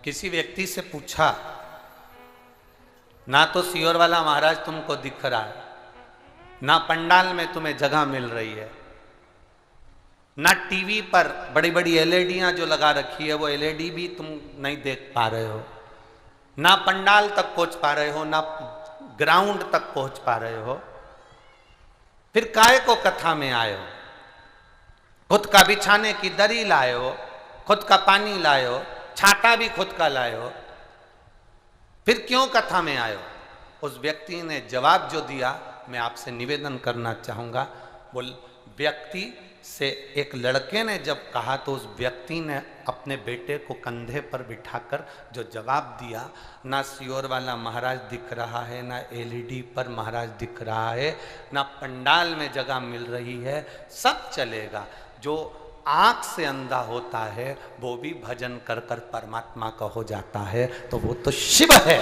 किसी व्यक्ति से पूछा, ना तो सियोर वाला महाराज तुमको दिख रहा है, ना पंडाल में तुम्हें जगह मिल रही है, ना टीवी पर बड़ी बड़ी एलईडियां जो लगा रखी है वो एलईडी भी तुम नहीं देख पा रहे हो, ना पंडाल तक पहुंच पा रहे हो, ना ग्राउंड तक पहुंच पा रहे हो, फिर काहे को कथा में आए हो? खुद का बिछाने की दरी लाए हो, खुद का पानी लाए हो, छाता भी खुद का लाए हो, फिर क्यों कथा में आए हो? उस व्यक्ति ने जवाब जो दिया, मैं आपसे निवेदन करना चाहूंगा। बोल, व्यक्ति से एक लड़के ने जब कहा तो उस व्यक्ति ने अपने बेटे को कंधे पर बिठाकर जो जवाब दिया, ना सियोर वाला महाराज दिख रहा है, ना एलईडी पर महाराज दिख रहा है, ना पंडाल में जगह मिल रही है, सब चलेगा। जो आंख से अंधा होता है वो भी भजन कर कर परमात्मा का हो जाता है, तो वो तो शिव है।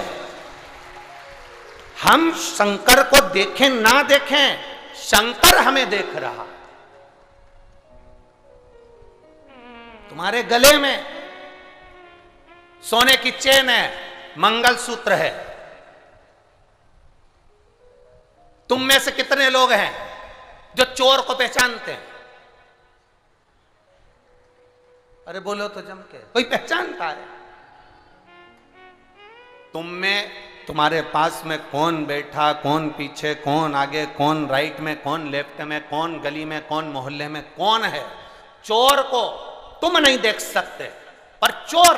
हम शंकर को देखें ना देखें, शंकर हमें देख रहा। तुम्हारे गले में सोने की चेन है, मंगलसूत्र है। तुम में से कितने लोग हैं जो चोर को पहचानते हैं? अरे बोलो तो जम के, कोई पहचानता है? तुम में, तुम्हारे पास में कौन बैठा, कौन पीछे, कौन आगे, कौन राइट में, कौन लेफ्ट में, कौन गली में, कौन मोहल्ले में कौन है? चोर को तुम नहीं देख सकते, पर चोर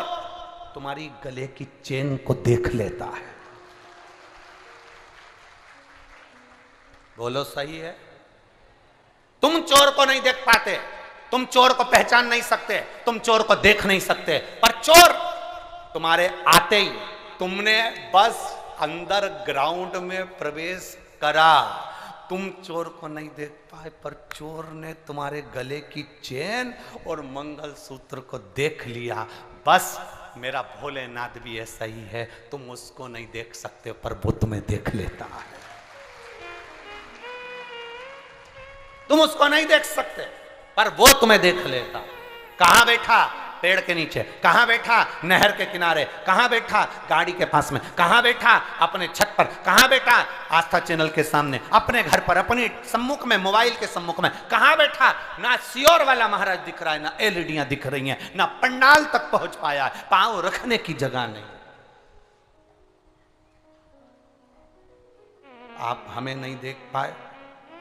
तुम्हारी गले की चेन को देख लेता है। बोलो सही है? तुम चोर को नहीं देख पाते, तुम चोर को पहचान नहीं सकते, तुम चोर को देख नहीं सकते, पर चोर तुम्हारे आते ही, तुमने बस अंदर ग्राउंड में प्रवेश करा, तुम चोर को नहीं देख पाए, पर चोर ने तुम्हारे गले की चेन और मंगलसूत्र को देख लिया। बस मेरा भोलेनाथ भी ऐसा ही है, तुम उसको नहीं देख सकते पर वो तुम्हें देख लेता है। तुम उसको नहीं देख सकते पर वो तुम्हें देख लेता। कहां बैठा? पेड़ के नीचे। कहां बैठा? नहर के किनारे। कहां बैठा? गाड़ी के पास में। कहां बैठा? अपने छत पर। कहां बैठा? आस्था चैनल के सामने, अपने घर पर, अपने सम्मुख में, मोबाइल के सम्मुख में। कहां बैठा? ना सियोर वाला महाराज दिख रहा है, ना एलईडियां दिख रही हैं, ना पंडाल तक पहुंच पाया है, पांव रखने की जगह नहीं। आप हमें नहीं देख पाए,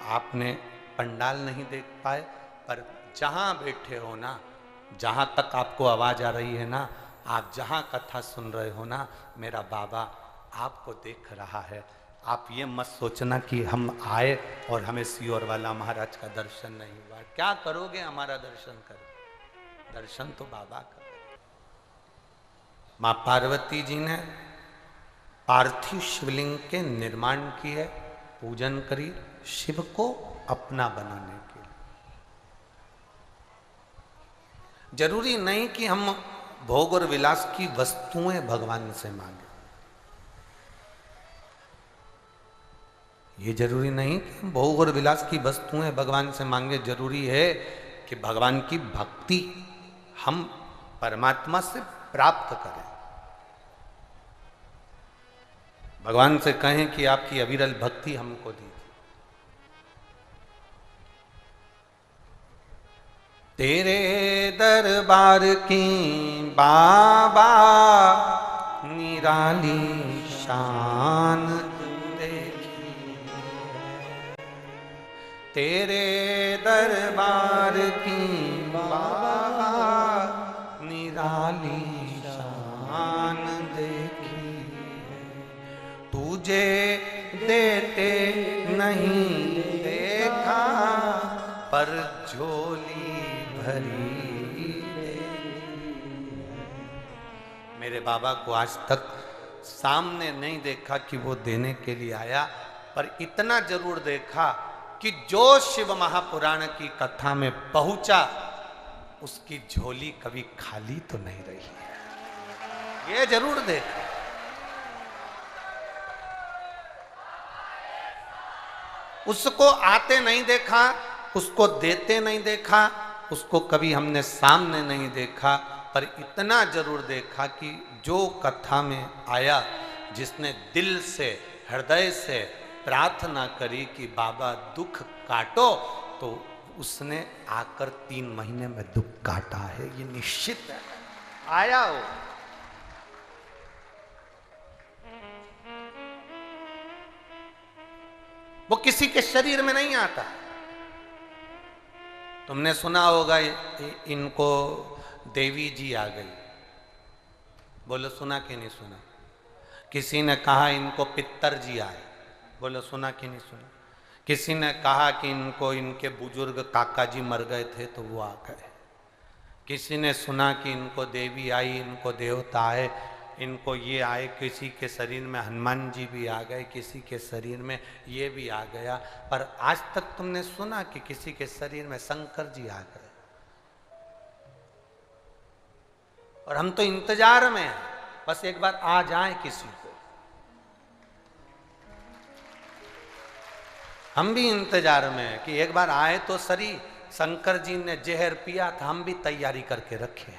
आपने पंडाल नहीं देख पाए, पर जहां बैठे हो ना, जहां तक आपको आवाज आ रही है ना, आप जहां कथा सुन रहे हो ना, मेरा बाबा आपको देख रहा है। आप ये मत सोचना कि हम आए और हमें सियोर वाला महाराज का दर्शन नहीं हुआ। क्या करोगे हमारा दर्शन कर? दर्शन तो बाबा कर। मां पार्वती जी ने पार्थिव शिवलिंग के निर्माण की है, पूजन करी शिव को अपना बनाने के लिए। जरूरी नहीं कि हम भोग और विलास की वस्तुएं भगवान से मांगे, ये जरूरी नहीं कि हम भोग और विलास की वस्तुएं भगवान से मांगे। जरूरी है कि भगवान की भक्ति हम परमात्मा से प्राप्त करें। भगवान से कहें कि आपकी अविरल भक्ति हमको दी। तेरे दरबार की बाबा निराली शान देखी, तेरे दरबार की बाबा निराली शान देखी, तुझे देते नहीं देखा पर झोली मेरे बाबा को आज तक सामने नहीं देखा कि वो देने के लिए आया, पर इतना जरूर देखा कि जो शिव महापुराण की कथा में पहुंचा उसकी झोली कभी खाली तो नहीं रही। ये जरूर देखा। उसको आते नहीं देखा, उसको देते नहीं देखा, उसको कभी हमने सामने नहीं देखा, पर इतना जरूर देखा कि जो कथा में आया, जिसने दिल से हृदय से प्रार्थना करी कि बाबा दुख काटो, तो उसने आकर 3 महीने में दुख काटा है, ये निश्चित है। आया हो वो किसी के शरीर में नहीं आता। तुमने सुना होगा इनको देवी जी आ गई, बोलो सुना कि नहीं सुना? किसी ने कहा इनको पितर जी आए, बोलो सुना कि नहीं सुना? किसी ने कहा कि इनको इनके बुजुर्ग काका जी मर गए थे तो वो आ गए। किसी ने सुना कि इनको देवी आई, इनको देवता आए, इनको ये आए। किसी के शरीर में हनुमान जी भी आ गए, किसी के शरीर में ये भी आ गया। पर आज तक तुमने सुना कि किसी के शरीर में शंकर जी आ गए? और हम तो इंतजार में हैं, बस एक बार आ जाए किसी को। हम भी इंतजार में हैं कि एक बार आए तो सरी। शंकर जी ने जहर पिया था, हम भी तैयारी करके रखे।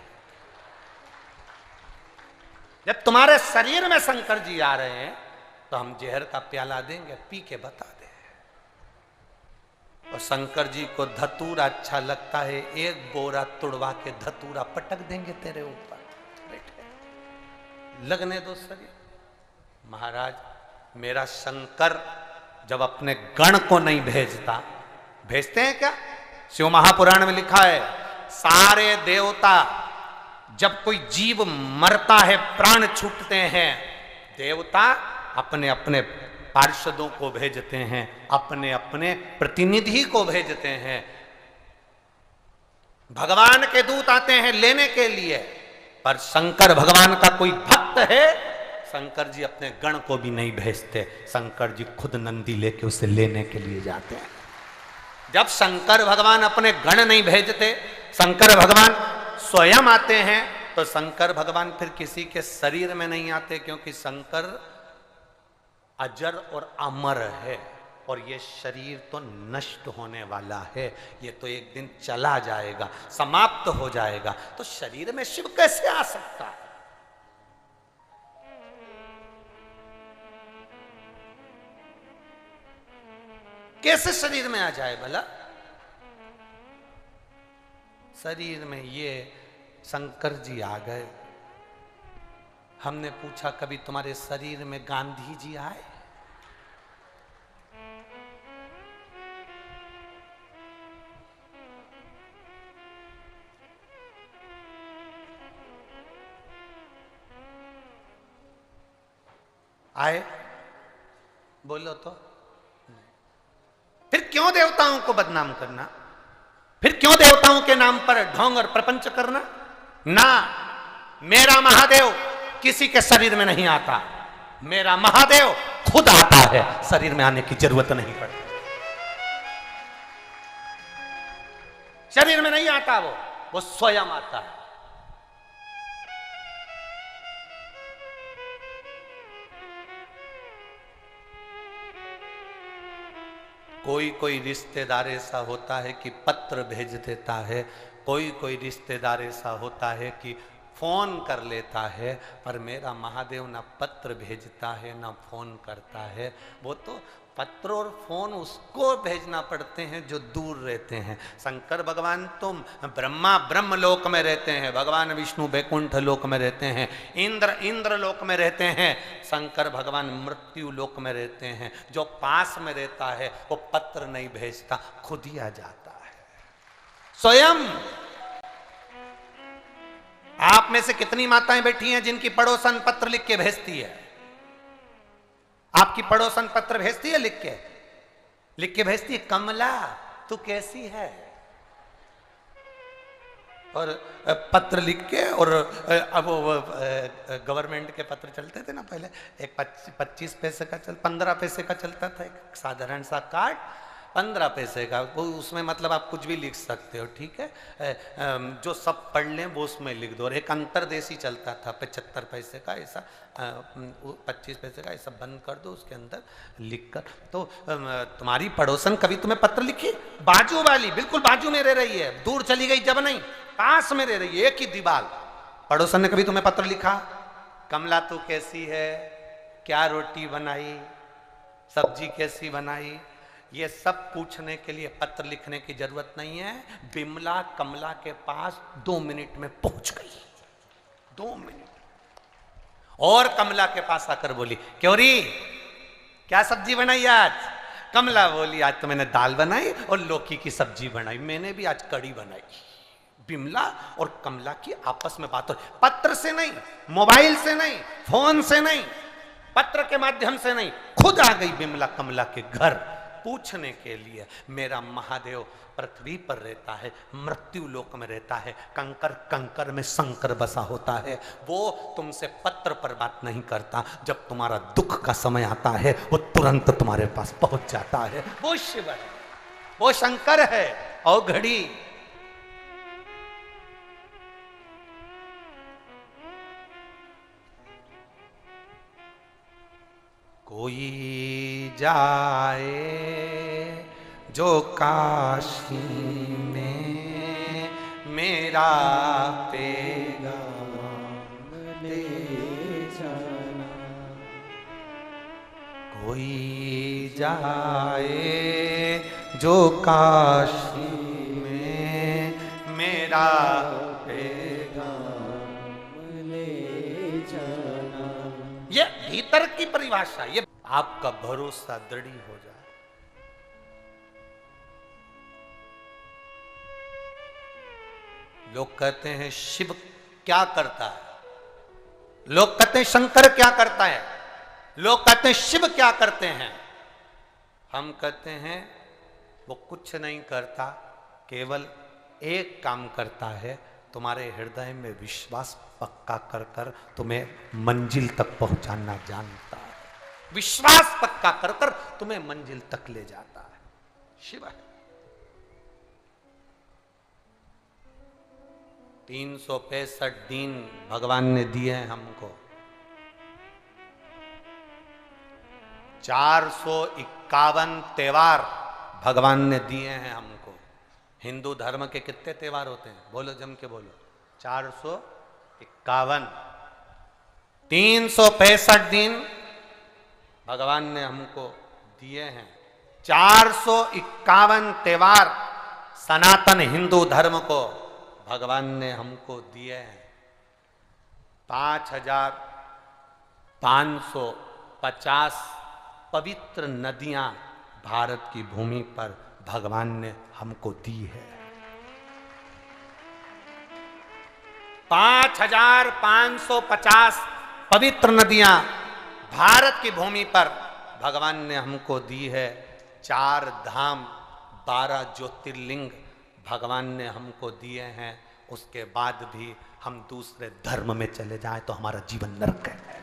जब तुम्हारे शरीर में शंकर जी आ रहे हैं तो हम जहर का प्याला देंगे, पी के बता दे। और शंकर जी को धतूरा अच्छा लगता है, एक बोरा तुड़वा के धतूरा पटक देंगे तेरे ऊपर। बैठे लगने दो शरीर। महाराज, मेरा शंकर जब अपने गण को नहीं भेजता, भेजते हैं क्या? शिव महापुराण में लिखा है, सारे देवता जब कोई जीव मरता है, प्राण छूटते हैं, देवता अपने अपने पार्षदों को भेजते हैं, अपने अपने प्रतिनिधि को भेजते हैं। भगवान के दूत आते हैं लेने के लिए, पर शंकर भगवान का कोई भक्त है, शंकर जी अपने गण को भी नहीं भेजते। शंकर जी खुद नंदी लेके उसे लेने के लिए जाते हैं। जब शंकर भगवान अपने गण नहीं भेजते, शंकर भगवान स्वयं आते हैं, तो शंकर भगवान फिर किसी के शरीर में नहीं आते, क्योंकि शंकर अजर और अमर है। और ये शरीर तो नष्ट होने वाला है, ये तो एक दिन चला जाएगा, समाप्त हो जाएगा। तो शरीर में शिव कैसे आ सकता है? कैसे शरीर में आ जाए भला? शरीर में ये शंकर जी आ गए। हमने पूछा, कभी तुम्हारे शरीर में गांधी जी आए? आए? बोलो तो। फिर क्यों देवताओं को बदनाम करना? फिर क्यों देवताओं के नाम पर ढोंग और प्रपंच करना? ना, मेरा महादेव किसी के शरीर में नहीं आता। मेरा महादेव खुद आता है, शरीर में आने की जरूरत नहीं पड़ती। शरीर में नहीं आता, वो स्वयं आता है। कोई कोई रिश्तेदार ऐसा होता है कि पत्र भेज देता है, कोई कोई रिश्तेदार ऐसा होता है कि फोन कर लेता है, पर मेरा महादेव ना पत्र भेजता है ना फोन करता है। वो तो पत्र और फोन उसको भेजना पड़ते हैं जो दूर रहते हैं। शंकर भगवान तो ब्रह्मा ब्रह्म लोक में रहते हैं, भगवान विष्णु बैकुंठ लोक में रहते हैं, इंद्र लोक में रहते हैं, शंकर भगवान मृत्यु लोक में रहते हैं। जो पास में रहता है वो पत्र नहीं भेजता, खुद ही आ जाता है स्वयं। आप में से कितनी माताएं बैठी हैं जिनकी पड़ोसन पत्र लिख के भेजती है? आपकी पड़ोसन पत्र भेजती है, लिख के भेजती है, कमला तू कैसी है? और पत्र लिख के, और अब गवर्नमेंट के पत्र चलते थे ना पहले, एक 25 पैसे का 15 पैसे का चलता था एक साधारण सा कार्ड, 15 पैसे का। वो उसमें मतलब आप कुछ भी लिख सकते हो, ठीक है, जो सब पढ़ लें वो उसमें लिख दो। और एक अंतरदेशी चलता था 75 पैसे का, ऐसा 25 पैसे का, ऐसा बंद कर दो, उसके अंदर लिख कर। तो तुम्हारी पड़ोसन कभी तुम्हें पत्र लिखी? बाजू वाली, बिल्कुल बाजू में रह रही है, दूर चली गई जब नहीं, पास में रह रही है, एक ही दीवार, पड़ोसन ने कभी तुम्हें पत्र लिखा, कमला तू कैसी है, क्या रोटी बनाई, सब्जी कैसी बनाई? ये सब पूछने के लिए पत्र लिखने की जरूरत नहीं है। बिमला कमला के पास 2 मिनट में पहुंच गई, 2 मिनट। और कमला के पास आकर बोली, क्यों री क्या सब्जी बनाई आज? कमला बोली, आज तो मैंने दाल बनाई और लौकी की सब्जी बनाई, मैंने भी आज कड़ी बनाई। बिमला और कमला की आपस में बात हो, पत्र से नहीं, मोबाइल से नहीं, फोन से नहीं, पत्र के माध्यम से नहीं, खुद आ गई बिमला कमला के घर पूछने के लिए। मेरा महादेव पृथ्वी पर रहता है, मृत्यु लोक में रहता है, कंकर कंकर में शंकर बसा होता है। वो तुमसे पत्र पर बात नहीं करता, जब तुम्हारा दुख का समय आता है वो तुरंत तुम्हारे पास पहुंच जाता है। वो शिव है, वो शंकर है। और घड़ी कोई जाए जो काशी में मेरा पैगाम ले जाना, कोई जाए जो काशी में मेरा पैगाम ले जाना। ये भीतर की परिभाषा, ये आपका भरोसा दृढ़ हो जाए। लोग कहते हैं शिव क्या करता है, लोग कहते हैं शंकर क्या करता है, लोग कहते हैं शिव क्या करते हैं। हम कहते हैं वो कुछ नहीं करता, केवल एक काम करता है, तुम्हारे हृदय में विश्वास पक्का कर कर तुम्हें मंजिल तक पहुंचाना जानता है। विश्वास पक्का कर कर तुम्हें मंजिल तक ले जाता है, शिव है। 365 दिन भगवान ने दिए हैं हमको, 451 त्योहार भगवान ने दिए हैं हमको। हिंदू धर्म के कितने त्योहार होते हैं? बोलो, जम के बोलो। 451। 365 दिन भगवान ने हमको दिए हैं। 451 त्योहार सनातन हिंदू धर्म को भगवान ने हमको दिए हैं। 5550 पवित्र नदियां भारत की भूमि पर भगवान ने हमको दी है। 5550 पवित्र नदियां भारत की भूमि पर भगवान ने हमको दी है। 4 धाम 12 ज्योतिर्लिंग भगवान ने हमको दिए हैं। उसके बाद भी हम दूसरे धर्म में चले जाएं तो हमारा जीवन नरक है।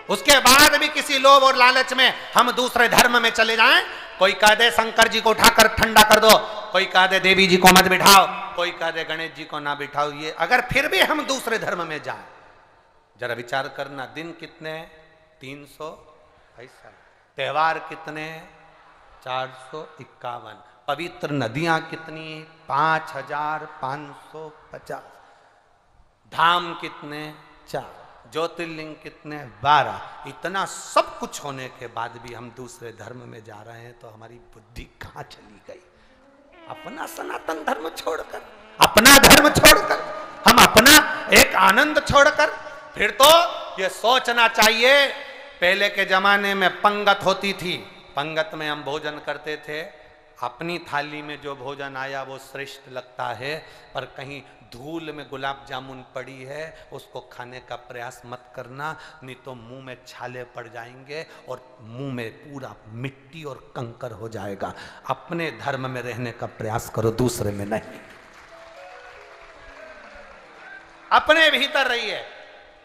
उसके बाद भी किसी लोभ और लालच में हम दूसरे धर्म में चले जाएं, कोई कह दे शंकर जी को उठाकर ठंडा कर दो, कोई कह दे देवी जी को मत बिठाओ, कोई कह दे गणेश जी को ना बिठाओ, ये अगर फिर भी हम दूसरे धर्म में जाएं, जरा विचार करना, दिन कितने हैं? 300 ऐसा। त्योहार कितने हैं? 451। पवित्र नदियां कितनी? 5550। धाम कितने? 4। ज्योतिर्लिंग कितने? 12। इतना सब कुछ होने के बाद भी हम दूसरे धर्म में जा रहे हैं तो हमारी बुद्धि कहां चली गई? अपना सनातन धर्म छोड़कर, अपना धर्म छोड़कर, हम अपना एक आनंद छोड़कर, फिर तो ये सोचना चाहिए। पहले के जमाने में पंगत होती थी, पंगत में हम भोजन करते थे, अपनी थाली में जो भोजन आया वो श्रेष्ठ लगता है, पर कहीं धूल में गुलाब जामुन पड़ी है उसको खाने का प्रयास मत करना, नहीं तो मुंह में छाले पड़ जाएंगे और मुंह में पूरा मिट्टी और कंकर हो जाएगा। अपने धर्म में रहने का प्रयास करो, दूसरे में नहीं। अपने भीतर रहिए,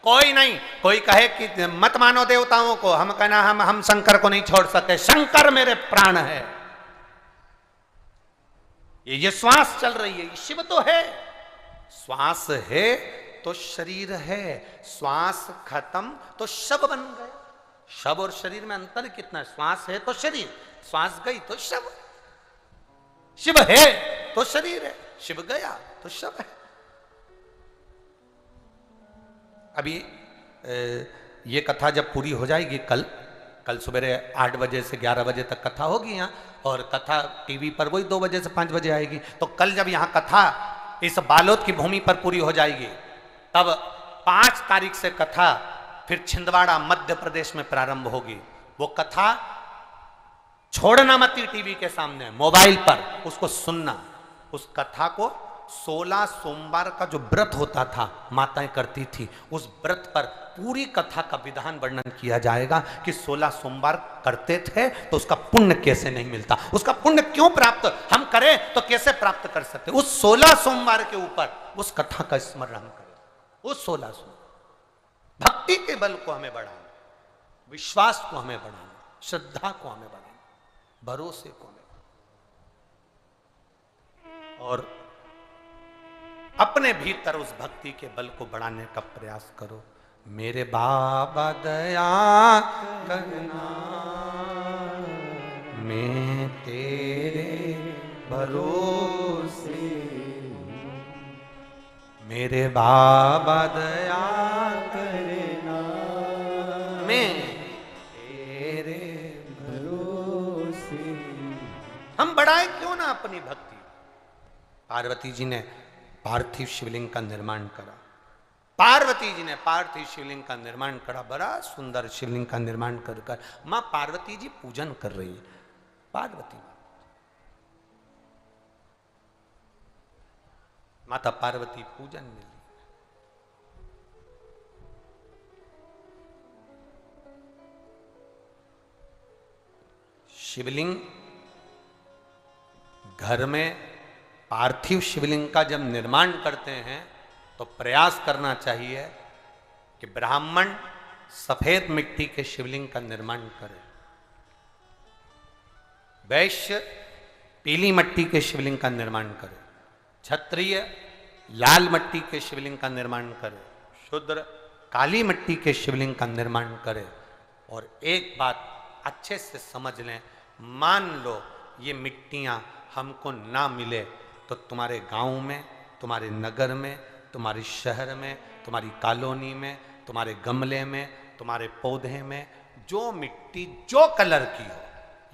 कोई नहीं। कोई कहे कि मत मानो देवताओं को, हम कहना हम शंकर को नहीं छोड़ सकते, शंकर मेरे प्राण है। ये श्वास चल रही है, ये शिव तो है। श्वास है तो शरीर है, श्वास खत्म तो शव बन गए। शव और शरीर में अंतर कितना है? श्वास है तो शरीर, श्वास गई तो शव। शिव है तो शरीर है, शिव गया तो शव है। अभी ये कथा जब पूरी हो जाएगी, कल सुबह 8 बजे से 11 बजे तक कथा होगी यहाँ, और कथा टीवी पर वही 2 बजे से 5 बजे आएगी। तो कल जब यहाँ कथा इस बालोद की भूमि पर पूरी हो जाएगी, तब 5 तारीख से कथा फिर छिंदवाड़ा मध्य प्रदेश में प्रारंभ होगी। वो कथा छोड़ना मत टीवी के सामने, मोबाइल पर उसको सुनना। उस कथा को 16 सोमवार का जो व्रत होता था, माताएं करती थी, उस व्रत पर पूरी कथा का विधान वर्णन किया जाएगा कि 16 सोमवार करते थे तो उसका पुण्य कैसे नहीं मिलता, उसका पुण्य क्यों प्राप्त हम करें तो कैसे प्राप्त कर सकते। उस 16 सोमवार के ऊपर उस कथा का स्मरण हम करें। उस 16 सोमवार भक्ति के बल को हमें बढ़ाना, विश्वास को हमें बढ़ाना, श्रद्धा को हमें बढ़ाना, भरोसे को हमें, और अपने भीतर उस भक्ति के बल को बढ़ाने का प्रयास करो। मेरे बाबा दया करना, मैं तेरे भरोसे, मेरे बाबा दया करना, मैं तेरे भरोसे। हम बढ़ाए क्यों ना अपनी भक्ति। पार्वती जी ने पार्थिव शिवलिंग का निर्माण करा, पार्वती जी ने पार्थिव शिवलिंग का निर्माण करा, बड़ा सुंदर शिवलिंग का निर्माण कर कर मां पार्वती जी पूजन कर रही है। पार्वती माता पार्वती पूजन में शिवलिंग घर में पार्थिव शिवलिंग का जब निर्माण करते हैं तो प्रयास करना चाहिए कि ब्राह्मण सफेद मिट्टी के शिवलिंग का निर्माण करे, वैश्य पीली मिट्टी के शिवलिंग का निर्माण करे, क्षत्रिय लाल मिट्टी के शिवलिंग का निर्माण करे, शूद्र काली मिट्टी के शिवलिंग का निर्माण करे। और एक बात अच्छे से समझ लें, मान लो ये मिट्टियां हमको ना मिले तो तुम्हारे गांव में, तुम्हारे नगर में, तुम्हारे शहर में, तुम्हारी कॉलोनी में, तुम्हारे गमले में, तुम्हारे पौधे में जो मिट्टी जो कलर की हो,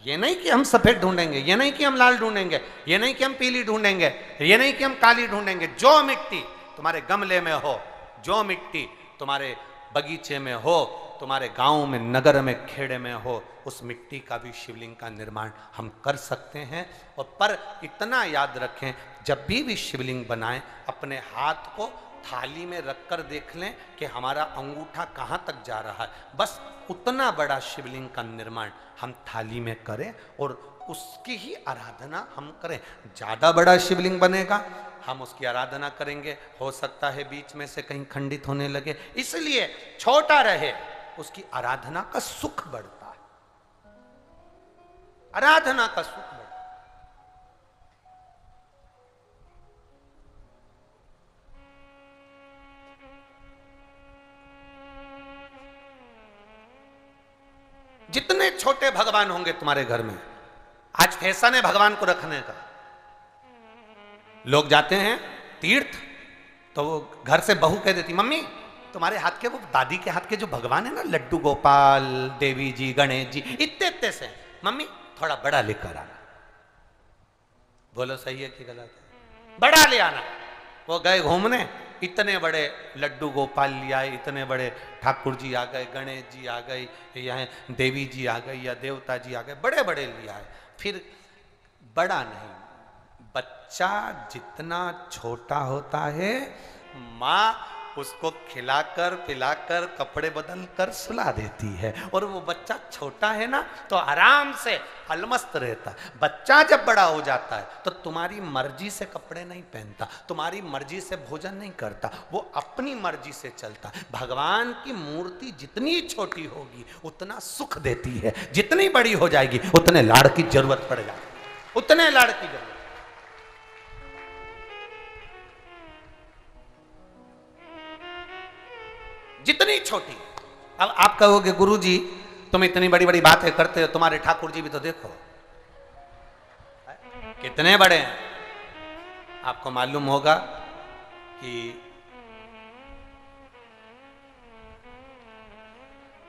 ये नहीं कि हम सफेद ढूंढेंगे, ये नहीं कि हम लाल ढूंढेंगे, ये नहीं कि हम पीली ढूंढेंगे, ये नहीं कि हम काली ढूंढेंगे, जो मिट्टी तुम्हारे गमले में हो, जो मिट्टी तुम्हारे बगीचे में हो, तुम्हारे गांव में, नगर में, खेड़े में हो, उस मिट्टी का भी शिवलिंग का निर्माण हम कर सकते हैं। और पर इतना याद रखें, जब भी शिवलिंग बनाएं अपने हाथ को थाली में रखकर देख लें कि हमारा अंगूठा कहाँ तक जा रहा है। बस उतना बड़ा शिवलिंग का निर्माण हम थाली में करें और उसकी ही आराधना हम करें। ज़्यादा बड़ा शिवलिंग बनेगा, हम उसकी आराधना करेंगे, हो सकता है बीच में से कहीं खंडित होने लगे, इसलिए छोटा रहे, उसकी आराधना का सुख बढ़ता है, आराधना का सुख बढ़ता है। जितने छोटे भगवान होंगे तुम्हारे घर में, आज फैशन है भगवान को रखने का। लोग जाते हैं तीर्थ तो वो घर से बहू कह देती, मम्मी तुम्हारे हाथ के, वो दादी के हाथ के जो भगवान है ना, लड्डू गोपाल, देवी जी, गणेश जी, इतने इतने से, मम्मी थोड़ा बड़ा लेकर आना। बोलो सही है कि गलत है? बड़ा ले आना। वो गए घूमने, इतने बड़े लड्डू गोपाल ले आए, इतने बड़े ठाकुर जी आ गए, गणेश जी आ गए, यहाँ देवी जी आ गई या देवता जी आ गए, बड़े बड़े ले आए। फिर बड़ा नहीं, बच्चा जितना छोटा होता है माँ उसको खिलाकर पिलाकर कपड़े बदल कर सुला देती है, और वो बच्चा छोटा है ना तो आराम से अलमस्त रहता है। बच्चा जब बड़ा हो जाता है तो तुम्हारी मर्जी से कपड़े नहीं पहनता, तुम्हारी मर्जी से भोजन नहीं करता, वो अपनी मर्जी से चलता। भगवान की मूर्ति जितनी छोटी होगी उतना सुख देती है, जितनी बड़ी हो जाएगी उतने लाड़ की जरूरत पड़ जाएगी, उतने लाड़ की जरूरत। जितनी छोटी। अब आप कहोगे गुरुजी तुम इतनी बड़ी बड़ी बातें करते हो, तुम्हारे ठाकुर जी भी तो देखो, कितने बड़े हैं। आपको मालूम होगा कि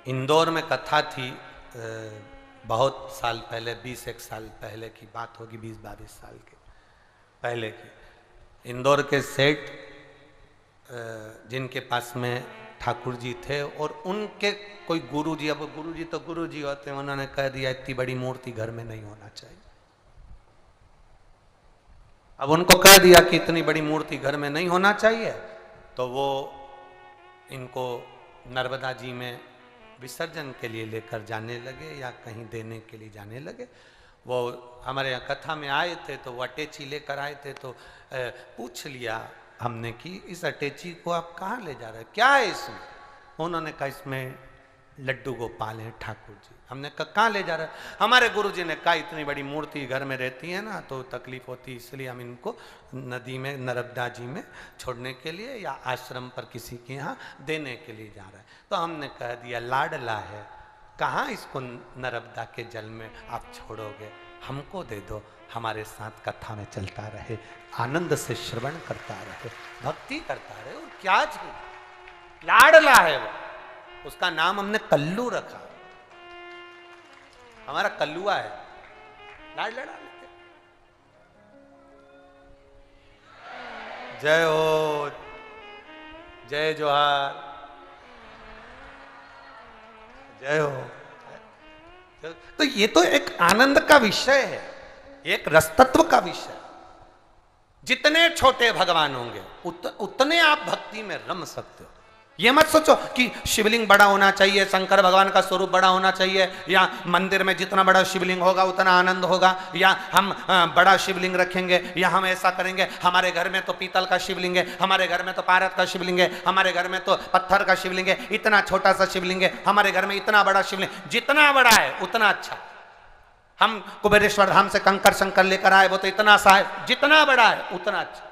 इंदौर में कथा थी, बहुत साल पहले, 20-1 साल पहले की बात होगी, 20-22 साल के पहले की। इंदौर के सेठ जिनके पास में ठाकुर जी थे और उनके कोई गुरुजी, अब गुरुजी तो गुरुजी होते हैं, उन्होंने कह दिया इतनी बड़ी मूर्ति घर में नहीं होना चाहिए। अब उनको कह दिया कि इतनी बड़ी मूर्ति घर में नहीं होना चाहिए, तो वो इनको नर्मदा जी में विसर्जन के लिए लेकर जाने लगे या कहीं देने के लिए जाने लगे। वो हमारे यहाँ कथा में आए थे तो वो अटैची लेकर आए थे, तो पूछ लिया हमने कि इस अटैची को आप कहाँ ले जा रहे हैं, क्या है इसमें। उन्होंने कहा इसमें लड्डू गोपाल हैं ठाकुर जी। हमने कहा कहाँ ले जा रहे हैं। हमारे गुरुजी ने कहा इतनी बड़ी मूर्ति घर में रहती है ना तो तकलीफ होती, इसलिए हम इनको नदी में, नर्मदा जी में छोड़ने के लिए या आश्रम पर किसी के यहाँ देने के लिए जा रहा है। तो हमने कह दिया लाडला है, कहाँ इसको नर्मदा के जल में आप छोड़ोगे, हमको दे दो, हमारे साथ कथा में चलता रहे, आनंद से श्रवण करता रहे, भक्ति करता रहे। और क्या चाहिए, लाडला है वो, उसका नाम हमने कल्लू रखा, हमारा कल्लुआ है, लाड लड़ा लेते। जय हो, जय जोहार, जय हो। तो ये तो एक आनंद का विषय है, एक रसतत्व का विषय। जितने छोटे भगवान होंगे उतने आप भक्ति में रम सकते हो। ये मत सोचो कि शिवलिंग बड़ा होना चाहिए, शंकर भगवान का स्वरूप बड़ा होना चाहिए, या मंदिर में जितना बड़ा शिवलिंग होगा उतना आनंद होगा, या हम बड़ा शिवलिंग रखेंगे, या हम ऐसा करेंगे। हमारे घर में तो पीतल का शिवलिंग है, हमारे घर में तो पारद का शिवलिंग है, हमारे घर में तो पत्थर का शिवलिंग है, इतना छोटा सा शिवलिंग है, हमारे घर में इतना बड़ा शिवलिंग। जितना बड़ा है उतना अच्छा। हम कुबेरेश्वर धाम से कंकर शंकर लेकर आए, वो तो इतना सा है, जितना बड़ा है उतना अच्छा।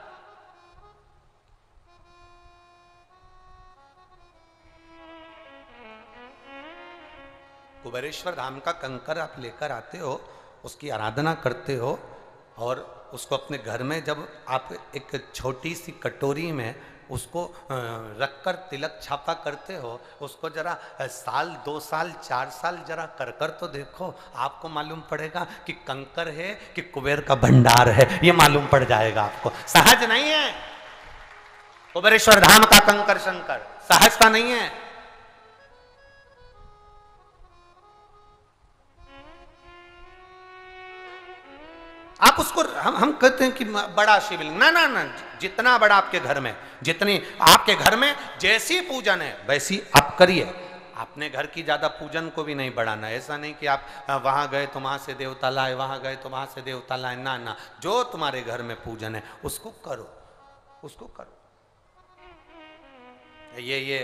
कुबेरेश्वर धाम का कंकर आप लेकर आते हो, उसकी आराधना करते हो, और उसको अपने घर में जब आप एक छोटी सी कटोरी में उसको रखकर तिलक छापा करते हो, उसको जरा साल 2 साल 4 साल जरा कर कर तो देखो, आपको मालूम पड़ेगा कि कंकर है कि कुबेर का भंडार है, ये मालूम पड़ जाएगा आपको। सहज नहीं है कुबेरेश्वर धाम का कंकर शंकर, सहजता नहीं है। आप उसको हम कहते हैं कि बड़ा शिवलिंग, ना ना ना, जितना बड़ा आपके घर में, जितनी आपके घर में जैसी पूजन है वैसी आप करिए। अपने घर की ज्यादा पूजन को भी नहीं बढ़ाना। ऐसा नहीं कि आप वहां गए तो वहां से देवता लाए, वहां गए तो वहां से देवता लाए, ना ना, जो तुम्हारे घर में पूजन है उसको करो, उसको करो। ये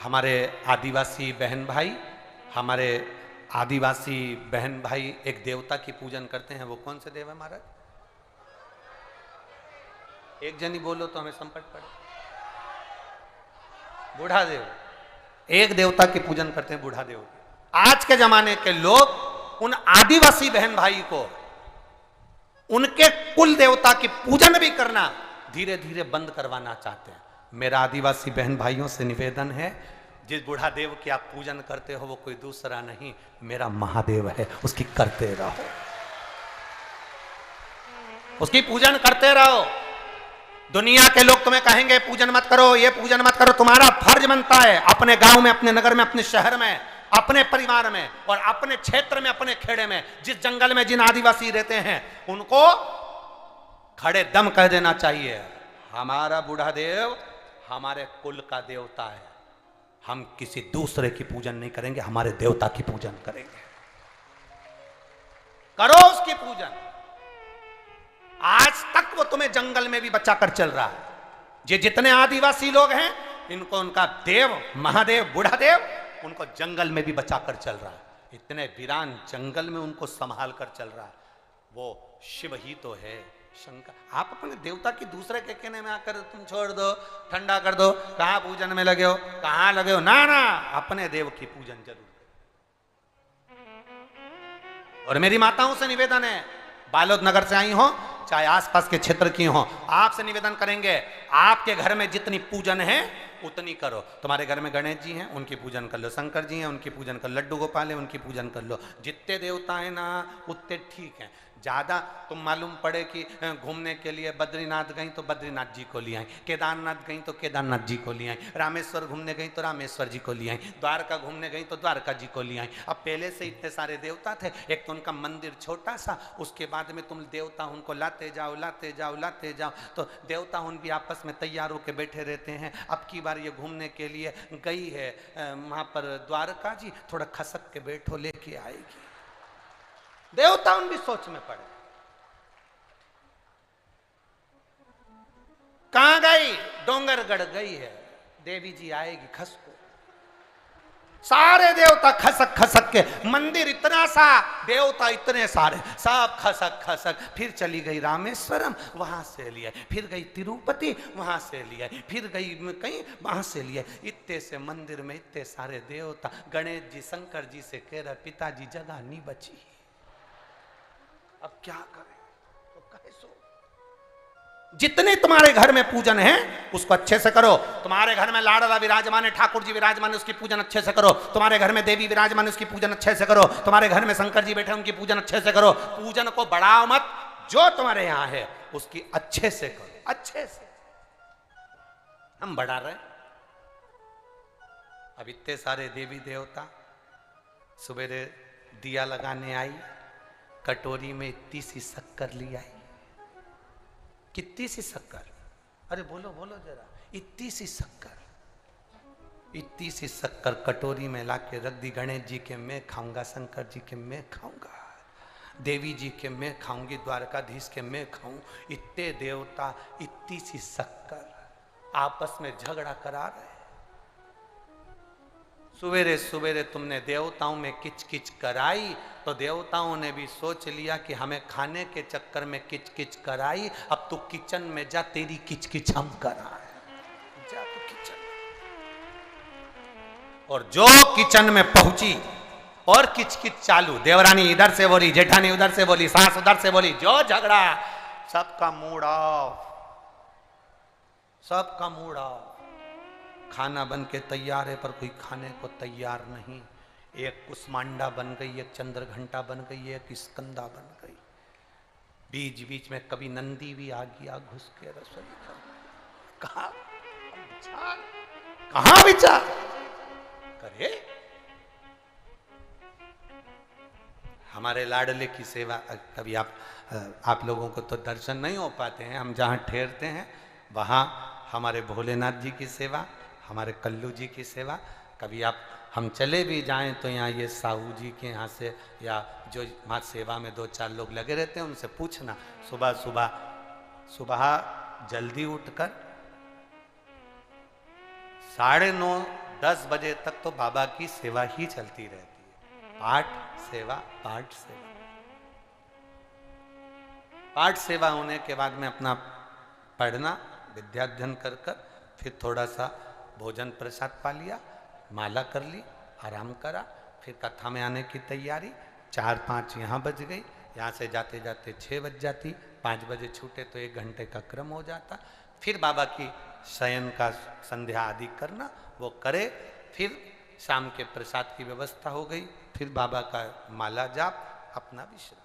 हमारे आदिवासी बहन भाई, हमारे आदिवासी बहन भाई एक देवता की पूजन करते हैं। वो कौन से देव है महाराज? एक जनी बोलो तो हमें संकट पड़े। बूढ़ा देव। एक देवता की पूजन करते हैं, बूढ़ा देव। आज के जमाने के लोग उन आदिवासी बहन भाई को, उनके कुल देवता की पूजन भी करना धीरे धीरे बंद करवाना चाहते हैं। मेरा आदिवासी बहन भाइयों से निवेदन है, जिस बूढ़ा देव की आप पूजन करते हो वो कोई दूसरा नहीं, मेरा महादेव है, उसकी करते रहो, उसकी पूजन करते रहो। दुनिया के लोग तुम्हें कहेंगे पूजन मत करो, ये पूजन मत करो, तुम्हारा फर्ज बनता है अपने गांव में, अपने नगर में, अपने शहर में, अपने परिवार में और अपने क्षेत्र में, अपने खेड़े में, जिस जंगल में जिन आदिवासी रहते हैं उनको खड़े दम कह देना चाहिए, हमारा बूढ़ा देव हमारे कुल का देवता है, हम किसी दूसरे की पूजन नहीं करेंगे, हमारे देवता की पूजन करेंगे। करो उसकी पूजन। आज तक वो तुम्हें जंगल में भी बचा कर चल रहा है। ये जितने आदिवासी लोग हैं इनको उनका देव, महादेव, बूढ़ा देव उनको जंगल में भी बचा कर चल रहा है। इतने वीरान जंगल में उनको संभाल कर चल रहा है। वो शिव ही तो है, शंकर। आप अपने देवता की दूसरे के कहने में आकर तुम छोड़ दो, ठंडा कर दो, कहां पूजन में लगे हो, कहां लगे हो, ना ना, अपने देव की पूजन जरूर। और मेरी माताओं से निवेदन है, बालोद नगर से आई हो चाहे आसपास के क्षेत्र की हो, आपसे निवेदन करेंगे आपके घर में जितनी पूजन है उतनी करो। तुम्हारे घर में गणेश जी हैं उनकी पूजन कर लो, शंकर जी हैं उनकी पूजन कर लो, लड्डू गोपाल है उनकी पूजन कर लो। जितने देवता हैं ना उतने ठीक हैं। ज़्यादा तुम मालूम पड़े कि घूमने के लिए बद्रीनाथ गई तो बद्रीनाथ जी को ले आई, केदारनाथ गई तो केदारनाथ जी को ले आई, रामेश्वर घूमने गई तो रामेश्वर जी को ले आई, द्वारका घूमने गई तो द्वारका जी को ले आई। अब पहले से इतने सारे देवता थे, एक तो उनका मंदिर छोटा सा, उसके बाद में तुम देवता उनको लाते जाओ लाते जाओ लाते जाओ, तो देवता उन भी आपस में तैयार होकर बैठे रहते हैं। अब की बार ये घूमने के लिए गई है वहाँ पर द्वारका जी, थोड़ा खसक के बैठो लेके आएगी। देवता उन भी सोच में पड़े, कहां गई? डोंगरगढ़ गई है, देवी जी आएगी खसको। सारे देवता खसक खसक के, मंदिर इतना सा, देवता इतने सारे, सब खसक खसक। फिर चली गई रामेश्वरम, वहां से लिए, फिर गई तिरुपति, वहां से लिए, फिर गई कहीं, वहां से लिए। इतने से मंदिर में इतने सारे देवता, गणेश जी शंकर जी से कह रहे पिताजी जगह नहीं बची, अब क्या करें? तो कहे सो जितने तुम्हारे घर में पूजन है उसको अच्छे से करो। तुम्हारे घर में लाडला विराजमान है, ठाकुर जी विराजमान है, उसकी पूजन अच्छे से करो। तुम्हारे घर में देवी विराजमान है, उसकी पूजन अच्छे से करो। तुम्हारे घर में शंकर जी बैठे उनकी पूजन अच्छे से करो। पूजन को बढ़ाओ मत, जो तुम्हारे यहां है उसकी अच्छे से करो, अच्छे से। हम बढ़ा रहे। अब इतने सारे देवी देवता सवेरे दिया लगाने आई, कटोरी में इतनी सी शक्कर ली आई। कितनी सी शक्कर? अरे बोलो बोलो जरा। इतनी सी शक्कर, इतनी सी शक्कर कटोरी में लाके रख दी। गणेश जी के मैं खाऊंगा, शंकर जी के मैं खाऊंगा, देवी जी के मैं खाऊंगी, द्वारकाधीश के मैं खाऊं। इतने देवता इतनी सी शक्कर आपस में झगड़ा करा रहे। सवेरे सवेरे तुमने देवताओं में किच किच कराई तो देवताओं ने भी सोच लिया कि हमें खाने के चक्कर में किच किच कराई, अब तू किचन में जा, तेरी किच किच हम कराए। जा तू किचन। और जो किचन में पहुंची और किच किच चालू, देवरानी इधर से बोली, जेठानी उधर से बोली, सास उधर से बोली, जो झगड़ा, सबका मूड ऑफ, सबका मूड ऑफ। खाना बन के तैयार है पर कोई खाने को तैयार नहीं। एक कुसमांडा बन गई, एक चंद्रघंटा बन गई, एक स्कंदा बन गई। बीच बीच में कभी नंदी भी आ गया घुस के रसोई का। कहां विचार करे? हमारे लाडले की सेवा, कभी आप लोगों को तो दर्शन नहीं हो पाते हैं, हम जहां ठहरते हैं वहां हमारे भोलेनाथ जी की सेवा, हमारे कल्लू जी की सेवा। कभी हम चले भी जाएं तो यहाँ ये साहू जी के यहाँ से या जो वहाँ सेवा में 2-4 लोग लगे रहते हैं उनसे पूछना। सुबह सुबह सुबह जल्दी उठकर 9:30-10 बजे तक तो बाबा की सेवा ही चलती रहती है। पाठ सेवा, पाठ सेवा, पाठ सेवा होने के बाद में अपना पढ़ना, विद्याध्ययन कर फिर थोड़ा सा भोजन प्रसाद पा लिया, माला कर ली, आराम करा, फिर कथा में आने की तैयारी। 4-5 यहाँ बज गई, यहाँ से जाते जाते 6 बज जाती। 5 बजे छूटे तो 1 घंटे का क्रम हो जाता। फिर बाबा की शयन का संध्या आदि करना, वो करे। फिर शाम के प्रसाद की व्यवस्था हो गई, फिर बाबा का माला जाप, अपना विश्राम।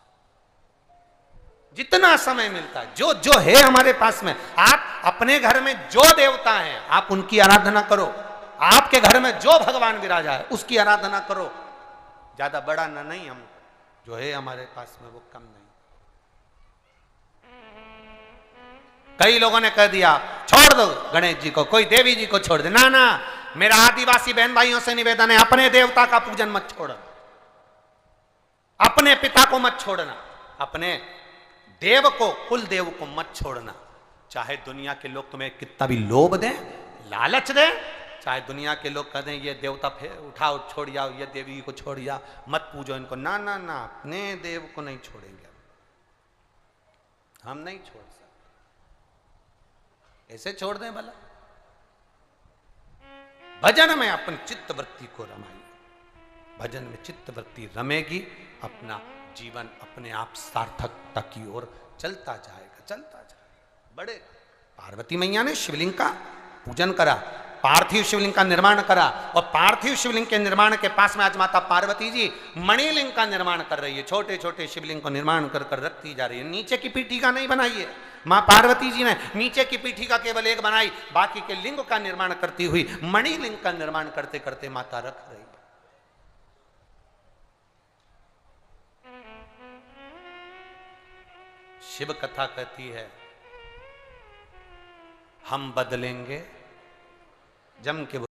जितना समय मिलता है, जो जो है हमारे पास में, आप अपने घर में जो देवता हैं आप उनकी आराधना करो। आपके घर में जो भगवान विराजा है उसकी आराधना करो। ज्यादा बड़ा ना नहीं, हम जो है हमारे पास में वो कम नहीं। कई लोगों ने कह दिया छोड़ दो गणेश जी को, कोई देवी जी को छोड़ दे। ना ना, मेरा आदिवासी बहन भाइयों से निवेदन है, अपने देवता का पूजन मत छोड़ना, अपने पिता को मत छोड़ना, अपने देव को, कुल देव को मत छोड़ना। चाहे दुनिया के लोग तुम्हें कितना भी लोभ दें, लालच दें, चाहे दुनिया के लोग कह दें ये देवता फिर उठाओ छोड़ जाओ, ये देवी को छोड़ जाओ, मत पूजो इनको। ना ना ना, अपने देव को नहीं छोड़ेंगे, हम नहीं छोड़ सकते। ऐसे छोड़ दें भला? भजन में अपन चित्त वृत्ति को रमाइए, भजन में चित्त वृत्ति रमेगी, अपना जीवन अपने आप सार्थकता की ओर चलता जाएगा, चलता जाएगा, बढ़ेगा। पार्वती मैया ने शिवलिंग का पूजन करा, पार्थिव शिवलिंग का निर्माण करा, और पार्थिव शिवलिंग के निर्माण के पास में आज माता पार्वती जी मणिलिंग का निर्माण कर रही है। छोटे छोटे शिवलिंग को निर्माण कर कर रखती जा रही है। नीचे की पीठिका नहीं बनाई है मां पार्वती जी ने, नीचे की पीठिका केवल एक बनाई, बाकी के लिंग का निर्माण करती हुई मणिलिंग का निर्माण करते करते माता रख रही है। शिव कथा कहती है हम बदलेंगे जम के